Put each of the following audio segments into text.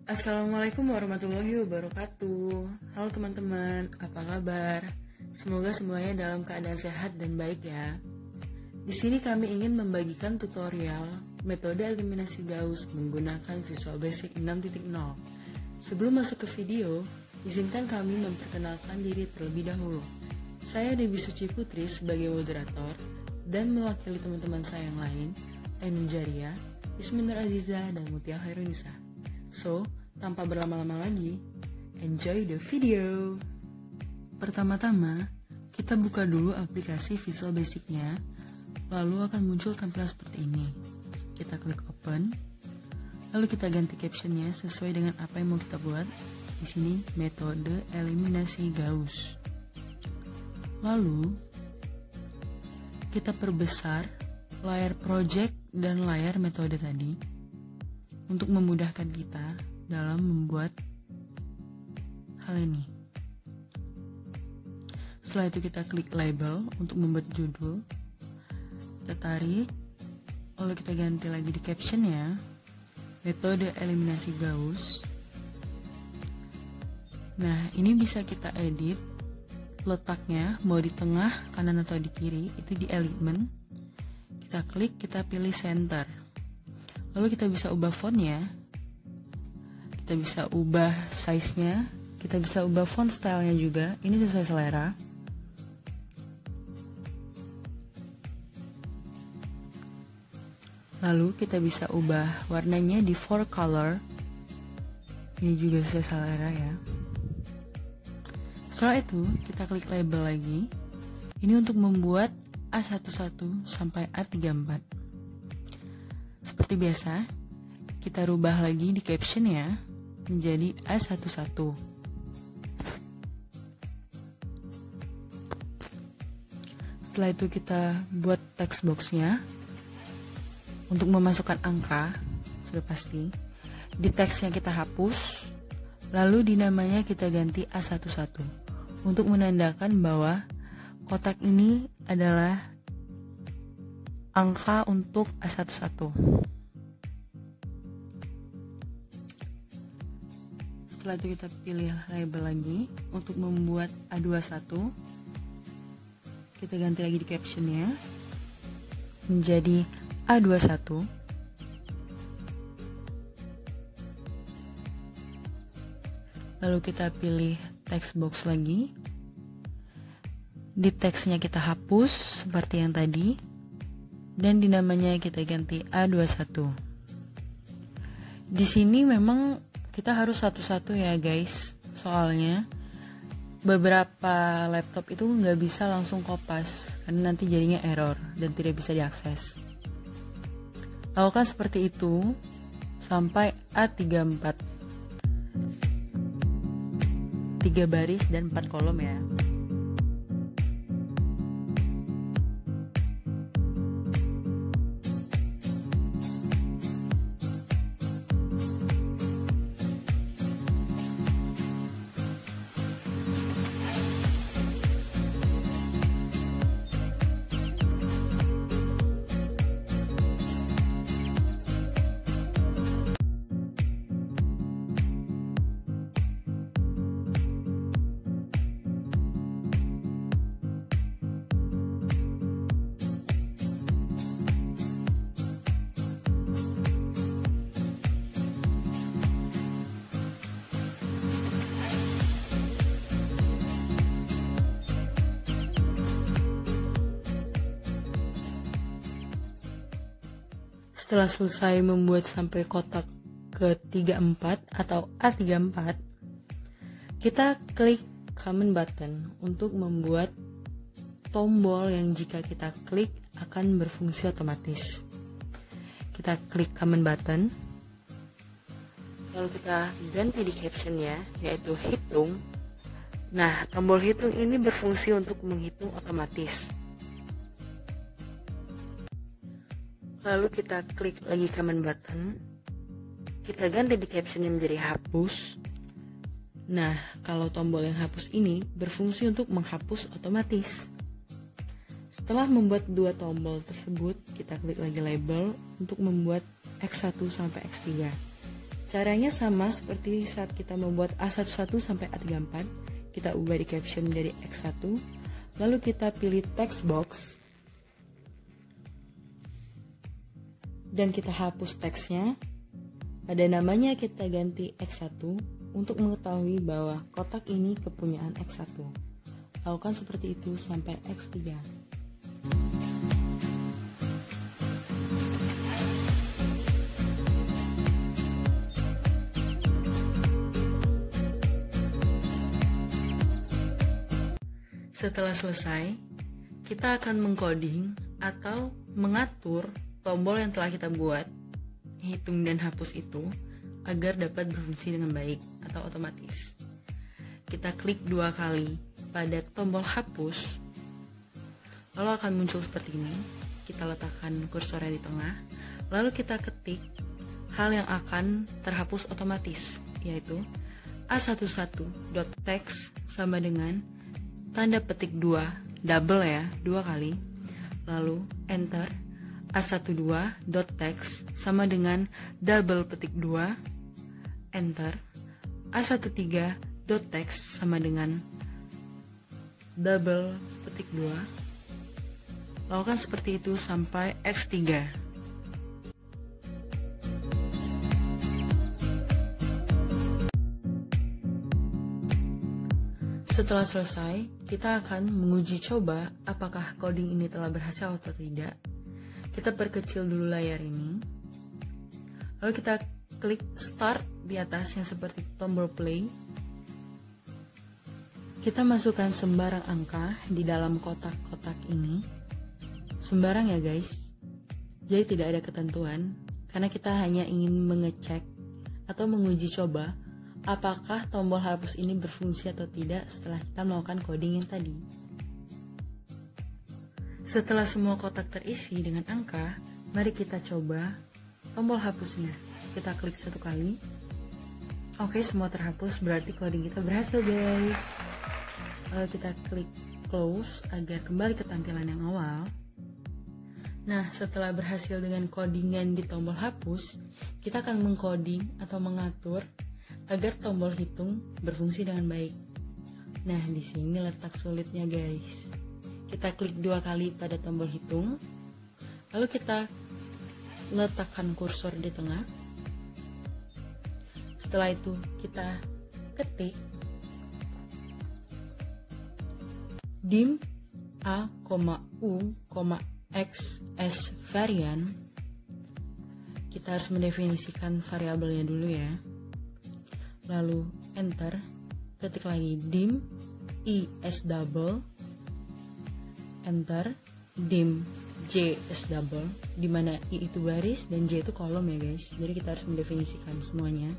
Assalamualaikum warahmatullahi wabarakatuh. Halo teman-teman, apa kabar? Semoga semuanya dalam keadaan sehat dan baik ya. Di sini kami ingin membagikan tutorial metode eliminasi Gauss menggunakan Visual Basic 6.0. Sebelum masuk ke video, izinkan kami memperkenalkan diri terlebih dahulu. Saya Dewi Suci Putri sebagai moderator dan mewakili teman-teman saya yang lain, Ainun Jaria, Isminur Aziza, dan Mutia Khairunisa. So, tanpa berlama-lama lagi, enjoy the video. Pertama-tama, kita buka dulu aplikasi Visual Basic-nya, lalu akan muncul tampilan seperti ini. Kita klik open, lalu kita ganti captionnya sesuai dengan apa yang mau kita buat. Di sini metode eliminasi Gauss. Lalu kita perbesar layar project dan layar metode tadi untuk memudahkan kita dalam membuat hal ini. Setelah itu kita klik label untuk membuat judul, kita tarik, lalu kita ganti lagi di captionnya metode eliminasi Gauss. Nah, ini bisa kita edit letaknya, mau di tengah, kanan atau di kiri, itu di element. Kita klik, kita pilih center. Lalu kita bisa ubah fontnya, kita bisa ubah size-nya, kita bisa ubah font style-nya juga, ini sesuai selera. Lalu kita bisa ubah warnanya di 4 color, ini juga sesuai selera ya. Setelah itu kita klik label lagi, ini untuk membuat A11 sampai A34. Seperti biasa, kita rubah lagi di captionnya menjadi A11. Setelah itu kita buat text boxnya untuk memasukkan angka, sudah pasti. Di teksnya kita hapus, lalu di namanya kita ganti A11 untuk menandakan bahwa kotak ini adalah angka untuk A11. Setelah itu kita pilih label lagi untuk membuat A21. Kita ganti lagi di captionnya menjadi A21. Lalu kita pilih text box lagi. Di teksnya kita hapus seperti yang tadi, dan di namanya kita ganti A21. Di sini memang kita harus satu-satu ya guys, soalnya beberapa laptop itu nggak bisa langsung kopas karena nanti jadinya error dan tidak bisa diakses. Lakukan seperti itu sampai A34, 3 baris dan 4 kolom ya. Setelah selesai membuat sampai kotak ke-34 atau A34, kita klik command button untuk membuat tombol yang jika kita klik akan berfungsi otomatis. Kita klik command button, lalu kita ganti di captionnya yaitu hitung. Nah, tombol hitung ini berfungsi untuk menghitung otomatis. Lalu kita klik lagi command button, kita ganti di captionnya menjadi hapus. Nah, kalau tombol yang hapus ini berfungsi untuk menghapus otomatis. Setelah membuat dua tombol tersebut, kita klik lagi label untuk membuat X1 sampai X3. Caranya sama seperti saat kita membuat A11 sampai A34. Kita ubah di caption dari X1, lalu kita pilih text box, dan kita hapus teksnya. Pada namanya kita ganti X1 untuk mengetahui bahwa kotak ini kepunyaan X1. Lakukan seperti itu sampai X3. Setelah selesai, kita akan mengcoding atau mengatur tombol yang telah kita buat, hitung dan hapus itu, agar dapat berfungsi dengan baik atau otomatis. Kita klik 2 kali pada tombol hapus, lalu akan muncul seperti ini. Kita letakkan kursornya di tengah, lalu kita ketik hal yang akan terhapus otomatis, yaitu A11.text sama dengan tanda petik 2, double ya, 2 kali, lalu enter. A12.text sama dengan double petik 2, enter. A13.text sama dengan double petik 2. Lakukan seperti itu sampai X3. Setelah selesai, kita akan menguji coba apakah coding ini telah berhasil atau tidak. Kita perkecil dulu layar ini. Lalu kita klik start di atas yang seperti tombol play. Kita masukkan sembarang angka di dalam kotak-kotak ini. Sembarang ya guys. Jadi tidak ada ketentuan, karena kita hanya ingin mengecek atau menguji coba apakah tombol hapus ini berfungsi atau tidak setelah kita melakukan coding yang tadi. Setelah semua kotak terisi dengan angka, mari kita coba tombol hapusnya. Kita klik 1 kali. Oke, semua terhapus, berarti coding kita berhasil guys. Lalu kita klik close agar kembali ke tampilan yang awal. Nah, setelah berhasil dengan codingan di tombol hapus, kita akan mengcoding atau mengatur agar tombol hitung berfungsi dengan baik. Nah, di sini letak sulitnya guys. Kita klik 2 kali pada tombol hitung, lalu kita letakkan kursor di tengah. Setelah itu kita ketik dim a, u, x, s varian. Kita harus mendefinisikan variabelnya dulu ya. Lalu enter, ketik lagi dim i s double, enter, dim j s double, dimana i itu baris dan j itu kolom ya guys. Jadi kita harus mendefinisikan semuanya.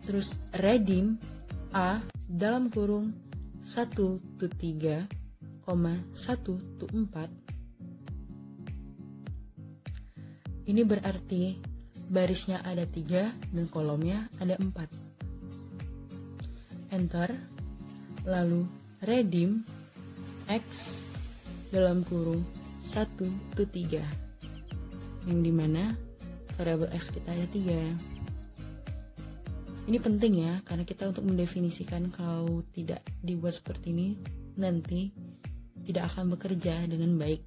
Terus redim a dalam kurung 1 to 3, 1 to 4. Ini berarti barisnya ada 3 dan kolomnya ada 4. Enter. Lalu redim x dalam kurung 1 to 3, yang dimana variabel x kita ada 3. Ini penting ya, karena kita untuk mendefinisikan kalau tidak dibuat seperti ini nanti tidak akan bekerja dengan baik.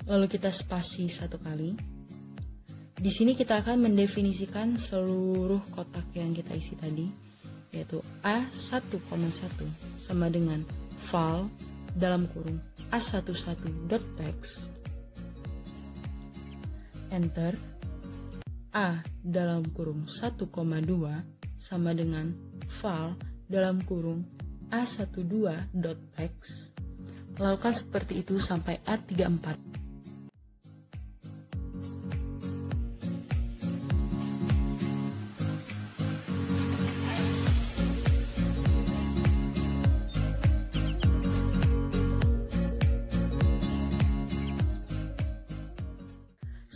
Lalu kita spasi 1 kali. Di sini kita akan mendefinisikan seluruh kotak yang kita isi tadi, yaitu A1,1 sama dengan val dalam kurung A11.text, enter. A dalam kurung 1,2 sama dengan val dalam kurung A12.text. Lakukan seperti itu sampai A34.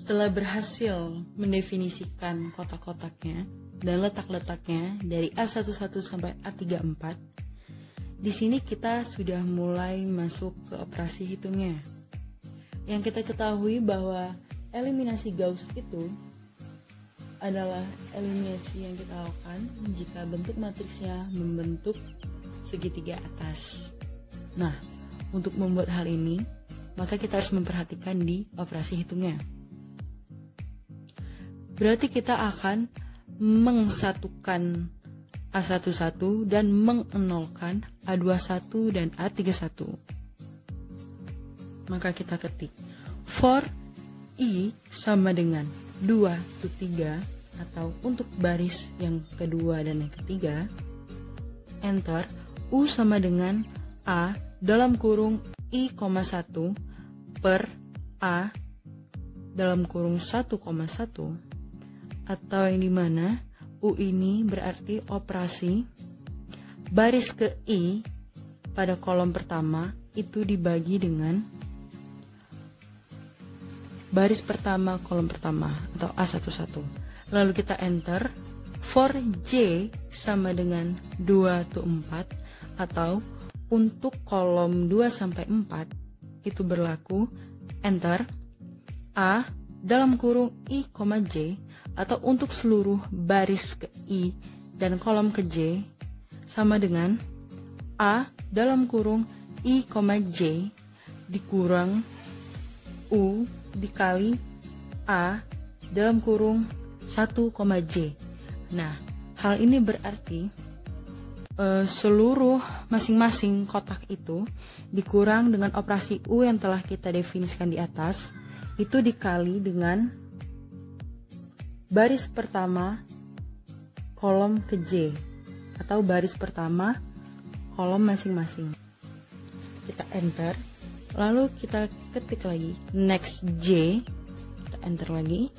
Setelah berhasil mendefinisikan kotak-kotaknya dan letak-letaknya dari A11 sampai A34, di sini kita sudah mulai masuk ke operasi hitungnya. Yang kita ketahui bahwa eliminasi Gauss itu adalah eliminasi yang kita lakukan jika bentuk matriksnya membentuk segitiga atas. Nah, untuk membuat hal ini, maka kita harus memperhatikan di operasi hitungnya. Berarti kita akan mengsatukan A11 dan mengenolkan A21 dan A31. Maka kita ketik for I sama dengan 2-3 atau untuk baris yang kedua dan yang ketiga, enter, U sama dengan A dalam kurung I,1 per A dalam kurung 1,1, atau yang dimana U ini berarti operasi baris ke I pada kolom pertama itu dibagi dengan baris pertama kolom pertama atau A11. Lalu kita enter, for J sama dengan 2-4 atau untuk kolom 2-4 itu berlaku enter A dalam kurung I, J atau untuk seluruh baris ke I dan kolom ke J sama dengan A dalam kurung I, J dikurang U dikali A dalam kurung 1,J. Nah, hal ini berarti seluruh masing-masing kotak itu dikurang dengan operasi U yang telah kita definisikan di atas, itu dikali dengan baris pertama kolom ke J atau baris pertama kolom masing-masing. Kita enter, lalu kita ketik lagi next J, kita enter lagi,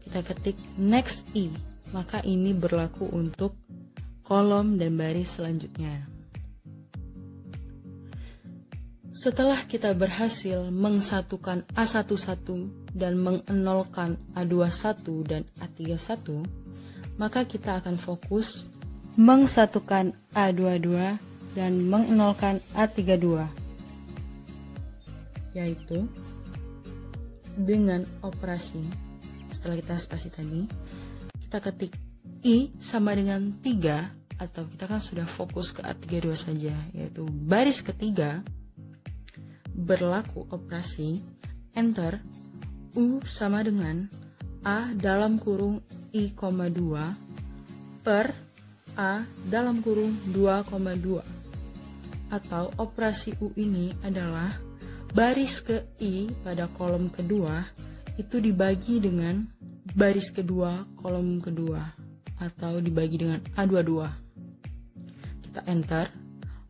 kita ketik next I, maka ini berlaku untuk kolom dan baris selanjutnya. Setelah kita berhasil mengsatukan A11 dan mengenolkan A21 dan A31, maka kita akan fokus mengsatukan A22 dan mengenolkan A32, yaitu dengan operasi setelah kita spasi tadi, kita ketik I sama dengan 3, atau kita kan sudah fokus ke A32 saja, yaitu baris ketiga, berlaku operasi enter, U sama dengan A dalam kurung I, 2 per A dalam kurung 2,2, atau operasi U ini adalah baris ke I pada kolom kedua itu dibagi dengan baris kedua kolom kedua atau dibagi dengan A22. Kita enter,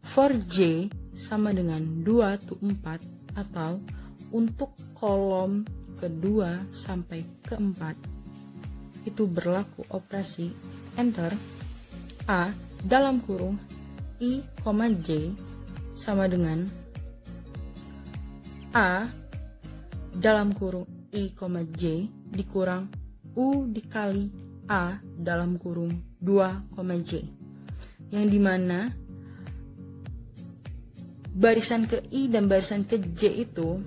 for J sama dengan 2-4 atau untuk kolom kedua sampai keempat itu berlaku operasi enter, A dalam kurung I, J sama dengan A dalam kurung I, J dikurang U dikali A dalam kurung 2,J, yang dimana barisan ke I dan barisan ke J itu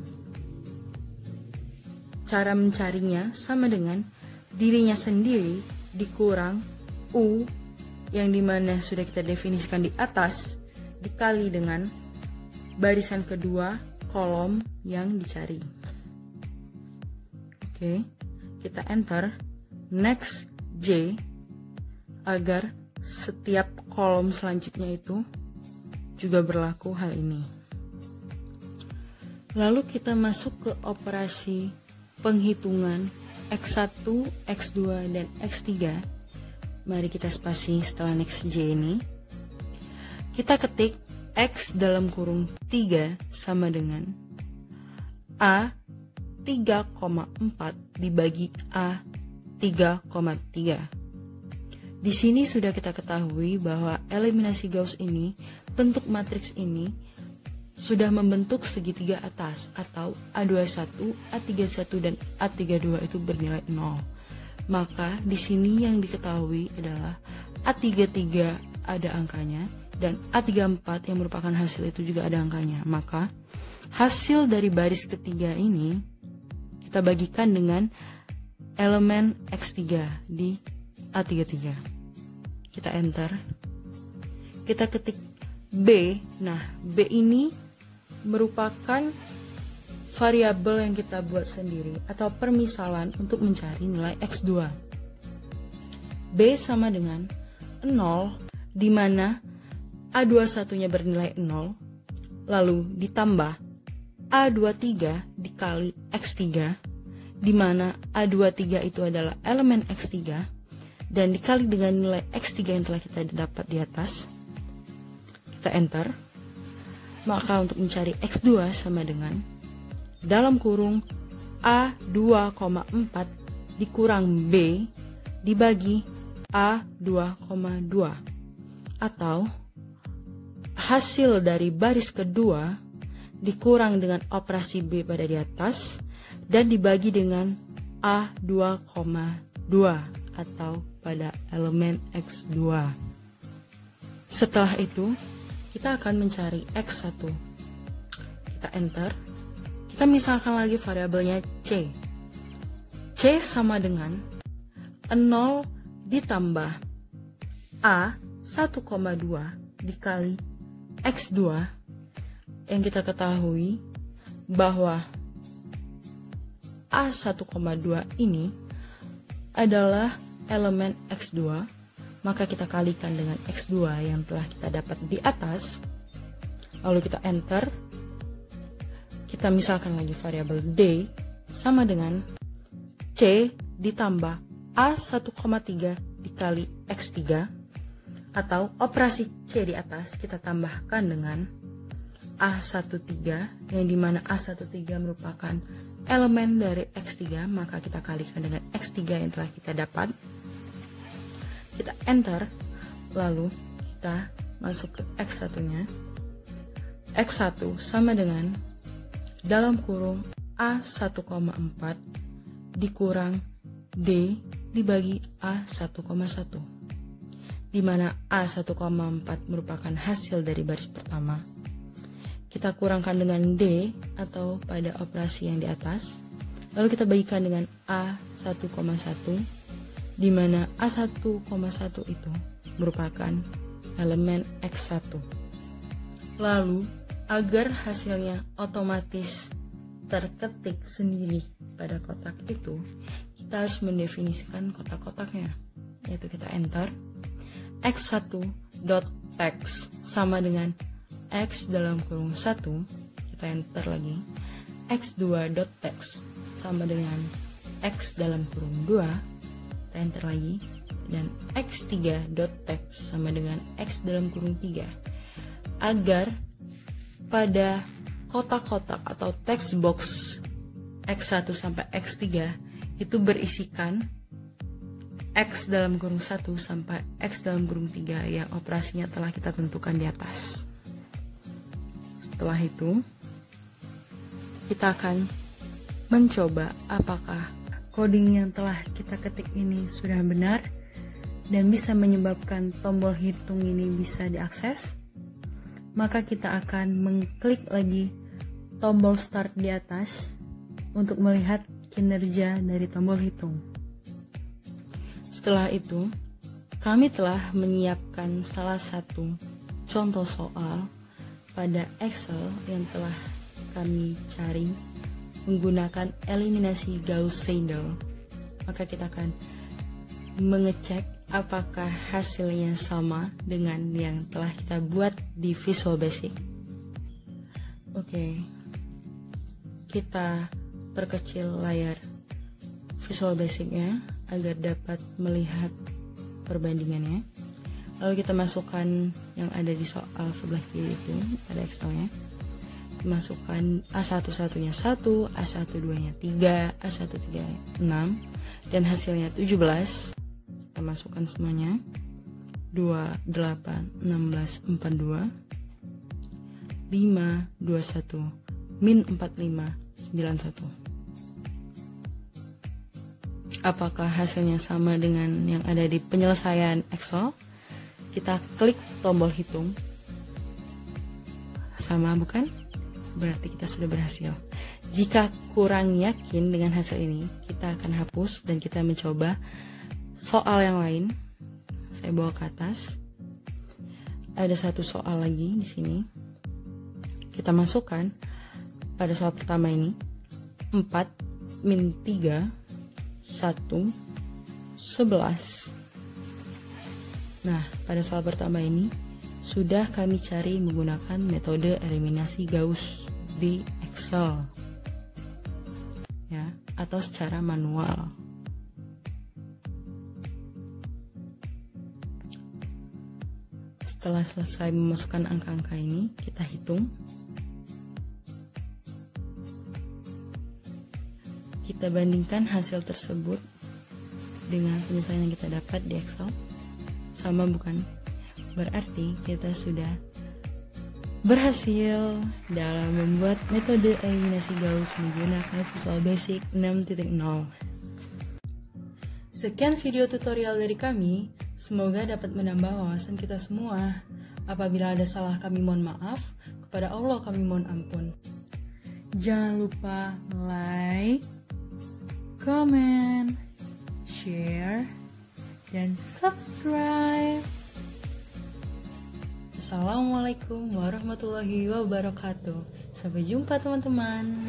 cara mencarinya sama dengan dirinya sendiri dikurang U yang dimana sudah kita definisikan di atas dikali dengan barisan kedua kolom yang dicari. Oke, kita enter next J agar setiap kolom selanjutnya itu juga berlaku hal ini. Lalu kita masuk ke operasi penghitungan X1, X2, dan X3. Mari kita spasi setelah next J ini. Kita ketik X dalam kurung 3 sama dengan A 3,4 dibagi A 3,3. Di sini sudah kita ketahui bahwa eliminasi Gauss ini, bentuk matriks ini sudah membentuk segitiga atas atau A21, A31 dan A32 itu bernilai 0. Maka di sini yang diketahui adalah A33 ada angkanya dan A34 yang merupakan hasil itu juga ada angkanya. Maka hasil dari baris ketiga ini kita bagikan dengan elemen X3 di A33. Kita enter. Kita ketik B. Nah, B ini merupakan variabel yang kita buat sendiri atau permisalan untuk mencari nilai X2. B sama dengan 0, di mana A21-nya bernilai 0, lalu ditambah A23 dikali X3, di mana A23 itu adalah elemen X3, dan dikali dengan nilai X3 yang telah kita dapat di atas. Kita enter. Maka untuk mencari X2 sama dengan dalam kurung A2,4 dikurang B dibagi A2,2, atau hasil dari baris kedua dikurang dengan operasi B pada di atas dan dibagi dengan A2,2 atau pada elemen X2. Setelah itu kita akan mencari X1. Kita enter. Kita misalkan lagi variabelnya C. C sama dengan 0 ditambah A1,2 dikali X2, yang kita ketahui bahwa A1,2 ini adalah elemen X2, maka kita kalikan dengan X2 yang telah kita dapat di atas, lalu kita enter. Kita misalkan lagi variabel D sama dengan C ditambah A1,3 dikali X3, atau operasi C di atas kita tambahkan dengan A13, yang dimana A13 merupakan elemen dari X3, maka kita kalikan dengan X3 yang telah kita dapat. Kita enter, lalu kita masuk ke X1-nya. X1 sama dengan dalam kurung A1,4 dikurang D dibagi A1,1, di mana A1,4 merupakan hasil dari baris pertama. Kita kurangkan dengan D atau pada operasi yang di atas, lalu kita bagikan dengan A1,1, di mana A1,1 itu merupakan elemen X1. Lalu agar hasilnya otomatis terketik sendiri pada kotak itu, kita harus mendefinisikan kotak-kotaknya, yaitu kita enter x1.text sama dengan x dalam kurung 1, kita enter lagi, x2.text sama dengan x dalam kurung 2, kita enter lagi, dan x3.text sama dengan x dalam kurung 3, agar pada kotak-kotak atau text box x1 sampai x3 itu berisikan x dalam kurung 1 sampai x dalam kurung 3 yang operasinya telah kita tentukan di atas. Setelah itu, kita akan mencoba apakah coding yang telah kita ketik ini sudah benar dan bisa menyebabkan tombol hitung ini bisa diakses. Maka kita akan mengklik lagi tombol start di atas untuk melihat kinerja dari tombol hitung. Setelah itu, kami telah menyiapkan salah satu contoh soal pada Excel yang telah kami cari menggunakan eliminasi Gauss-Seidel. Maka kita akan mengecek apakah hasilnya sama dengan yang telah kita buat di Visual Basic. Oke, kita perkecil layar Visual Basic-nya agar dapat melihat perbandingannya. Lalu kita masukkan yang ada di soal sebelah kiri itu pada Excel-nya. Masukkan A1-1-nya 1, A1-2-nya 3, A1-3-nya 6, dan hasilnya 17. Kita masukkan semuanya. 2, 8, 16, 42, 5, 21, min 45, 91. Apakah hasilnya sama dengan yang ada di penyelesaian Excel? Kita klik tombol hitung. Sama bukan? Berarti kita sudah berhasil. Jika kurang yakin dengan hasil ini, kita akan hapus dan kita mencoba soal yang lain. Saya bawa ke atas. Ada satu soal lagi di sini. Kita masukkan pada soal pertama ini 4 min 3 1 11. Nah, pada soal pertama ini sudah kami cari menggunakan metode eliminasi Gauss di Excel, ya, atau secara manual. Setelah selesai memasukkan angka-angka ini, kita hitung. Kita bandingkan hasil tersebut dengan penyelesaian yang kita dapat di Excel. Sama bukan? Berarti kita sudah berhasil dalam membuat metode eliminasi Gauss menggunakan Visual Basic 6.0. Sekian video tutorial dari kami. Semoga dapat menambah wawasan kita semua. Apabila ada salah, kami mohon maaf. Kepada Allah kami mohon ampun. Jangan lupa like, comment, share, dan subscribe. Assalamualaikum warahmatullahi wabarakatuh. Sampai jumpa teman-teman.